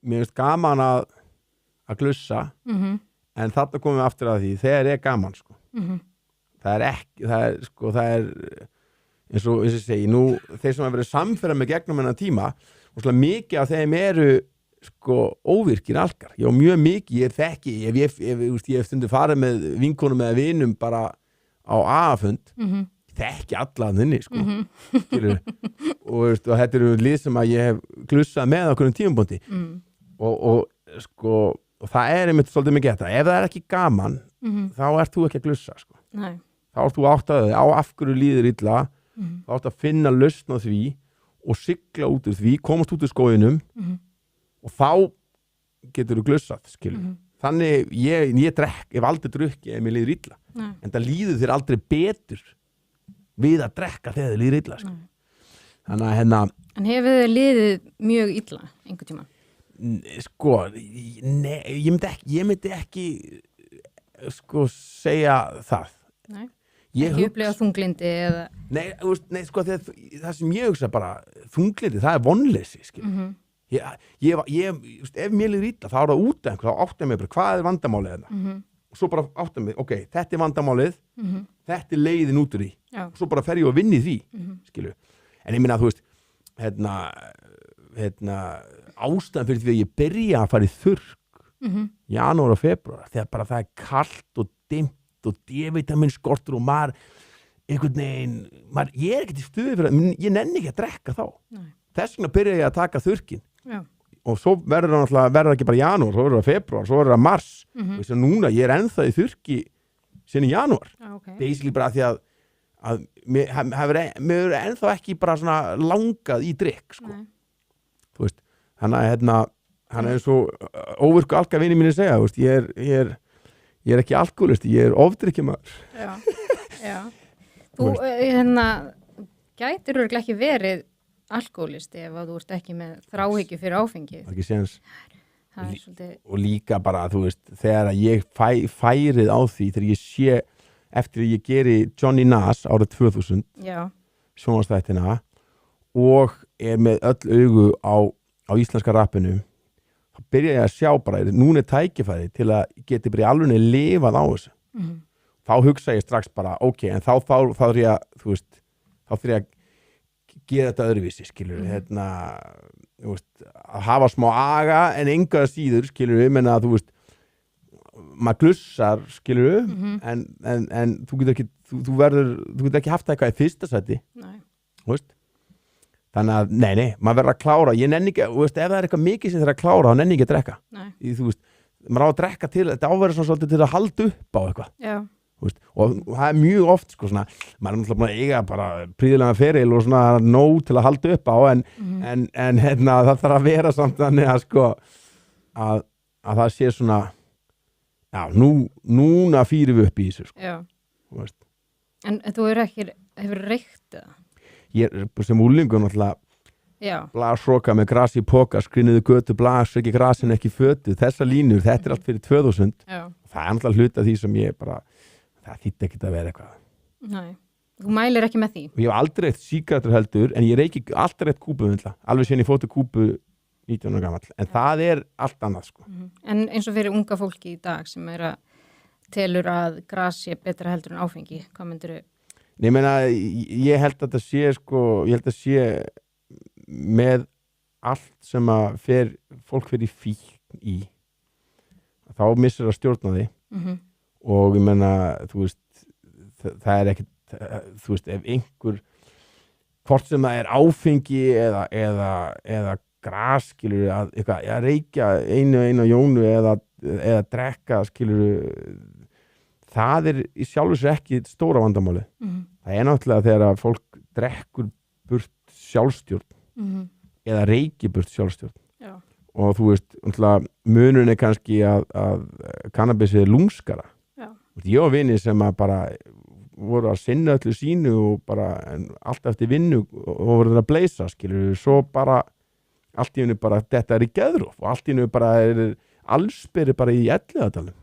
mér finnst gaman að glussa en þarna komum við aftur að því þegar gaman sko. það er eins og ég segi nú þeir sem hafa verið samferða með gegnum hennar tíma og svona mikið af þeim eru sko óvirkir alkar já mjög mikið, ég þekki ég hef stundu farið með vinkonum eða vinum bara á A-fund þekki alla að þinni sko og þetta eru lið sem að ég hef glussað með okkur tímapunkti og sko og það einmitt svolítið mikið þetta ef það ekki gaman þá ert þú ekki að glussa sko. Þá ert þú áttaðið á af hverju líður illa þá ert að finna lausn á því og sigla út úr því, komast út úr skóginum og þá getur þú glussað skilur þannig ég drekk, ef aldrei drukki ef mér líður illa en það líður þér aldrei betur við að drekka þegar þér líður illa sko. Þannig að En hefur þið liðið mjög illa einhvern tímann? Sko, nei, ég myndi ekki sko segja það. Nei. Ekki upplifa þunglindi eða Nei, sko það sem ég hugsa bara þunglindi, það vonleysi skilur. Ef mér líður illa þá er það út einhver, þá átta mig bara hvað vandamálið þarna og svo bara átta mig, ok, þetta vandamálið þetta leiðin út úr því og svo bara fer ég að vinna í því skilur. En ég minna að þú veist ástæðan fyrir því að ég byrja að fara í þurrk janúar og febrúar þegar bara það kalt og dimmt og D-vitamin skortur og maður einhvern veginn, ég ekkert í stuði fyrir það, ég nenni ekki að drekka þá. Þess vegna byrja ég að taka þurrkin og svo verður ekki bara janúar, svo verður það febrúar, svo verður það mars og þess að núna ég ennþá í þurrki sinni janúar. Basically bara því að mér er ennþá ekki bara svona langað í drikk sko. Þú veist, hann er svo óvirku alka vini mínu segja, þú veist, ég er ekki alkoholisti, ég er ofdrykkjumaður. Já. Þú gætir örugglega ekki verið alkoholisti ef að þú ert ekki með þráhyggju fyrir áfengi. Ekki séns. Svolítið... Og líka bara, þú veist, þegar ég færið á því, þegar ég sé eftir að ég geri Johnny Nass árið 2000 sjónvarpsþættina og er með öll augu á íslenska rappinu þá byrja ég að sjá bara, núna er tækifæri til að geti bara í alveg lifað á þessu þá hugsa ég strax bara, ok, en þá er ég að þú veist, þá fyrir ég að gera þetta öðruvísi, skilur þú veist, að hafa smá aga en enga síður, skilur við, menna að þú veist maður glussar, skilur en þú getur ekki þú getur ekki haft eitthvað í fyrsta sæti þú veist þannig að, nei, maður verður að klára ég nenni ekki, þú veist, ef það er eitthvað mikið sem það er að klára þá nenni ekki að drekka þú veist, maður á að drekka til, þetta áverður svona svolítið til að halda upp á eitthvað veist, og það er mjög oft, sko, svona maður er náttúrulega búin að eiga bara príðilega feril og svona nóg til að halda upp á en það þarf að vera samt þannig að, sko að það sé svona já, núna fýrum við upp í þessu, sko. Veist. En þú hefur reykt það? Ég er sem úlingur náttúrulega blasroka með gras í poka, skrinniðu götu blas, ekki grasin, ekki fötu, þessa línur, þetta er allt fyrir 2000 það er náttúrulega hluta því sem ég bara það þýtti ekkert að vera eitthvað. Nei, þú mælir ekki með því? Og ég hef aldrei eitt sígarettur heldur, en ég reyki alltaf eitt kúpuvindla, alveg síðan ég fóttu kúpu 19 ára gamall, en það er allt annað, sko. En eins og fyrir unga fólki í dag sem er að telur að gras sé betra heldur en áfengi, hvað myndirðu? Nei, ég meina, ég held að það sé, sko, ég held að sé með allt sem að fólk fer í fíkn í, þá missir að stjórna því og ég meina, þú veist, það er ekkert, þú veist, ef einhver, hvort sem það er áfengi eða gras, skilur, að reykja einu jónu eða drekka, skilur, það er í sjálfu sér ekki stóra vandamáli. Það er náttúrulega þegar að fólk drekkur burt sjálfstjórn eða reykir burt sjálfstjórn. Og þú veist, munurinn er kannski að kannabis er lúmskara. Ég og vini sem að bara voru að sinna öllu sínu og bara allt eftir vinnu og voru að bleysa, skilur, svo bara allt í hennu bara, þetta er í geðróf og allt í hennu bara allsberi bara í Elliðaardalnum.